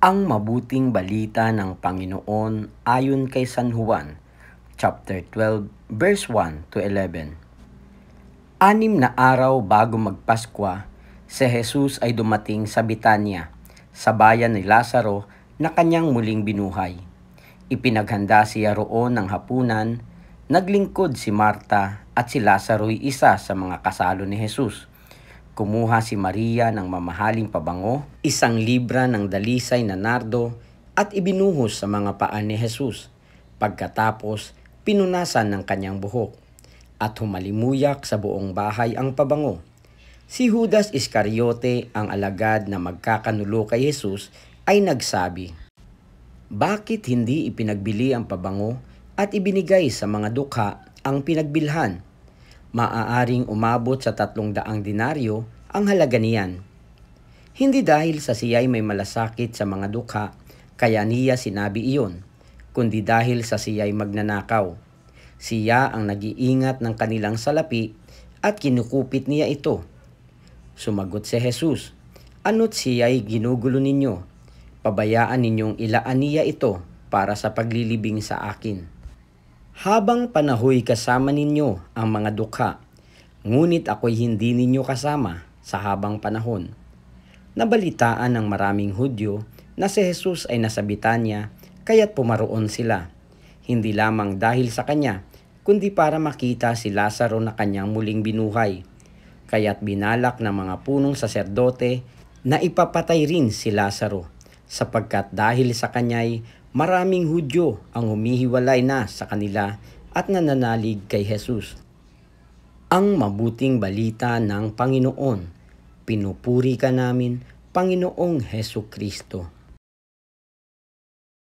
Ang mabuting balita ng Panginoon ayon kay San Juan, chapter 12, verse 1 to 11. 6 na araw bago magpaskwa, si Jesus ay dumating sa Betania, sa bayan ni Lazaro na kanyang muling binuhay. Ipinaghanda siya roon ng hapunan, naglingkod si Marta at si Lazaro'y isa sa mga kasalo ni Jesus. Kumuha si Maria ng mamahaling pabango, 1 libra ng dalisay na nardo at ibinuhos sa mga paa ni Jesus. Pagkatapos, pinunasan ng kanyang buhok at humalimuyak sa buong bahay ang pabango. Si Judas Iscariote, ang alagad na magkakanulo kay Jesus, ay nagsabi, "Bakit hindi ipinagbili ang pabango at ibinigay sa mga dukha ang pinagbilhan? Maaaring umabot sa 300 denaryo ang halaga niyan." Hindi dahil sa siya'y may malasakit sa mga dukha, kaya niya sinabi iyon, kundi dahil sa siya'y magnanakaw. Siya ang nag-iingat ng kanilang salapi at kinukupit niya ito. Sumagot si Jesus, "Ano't siya'y ginugulo ninyo? Pabayaan ninyong ilaan niya ito para sa paglilibing sa akin. Habang panahoy kasama ninyo ang mga dukha, ngunit ako'y hindi ninyo kasama sa habang panahon." Nabalitaan ng maraming Hudyo na si Jesus ay nasa Betania, kaya't pumaroon sila. Hindi lamang dahil sa kanya, kundi para makita si Lazaro na kanyang muling binuhay. Kaya't binalak ng mga punong saserdote na ipapatay rin si Lazaro, sapagkat dahil sa kanya'y maraming Hudyo ang humihiwalay na sa kanila at nananalig kay Jesus. Ang mabuting balita ng Panginoon. Pinupuri ka namin, Panginoong Hesukristo.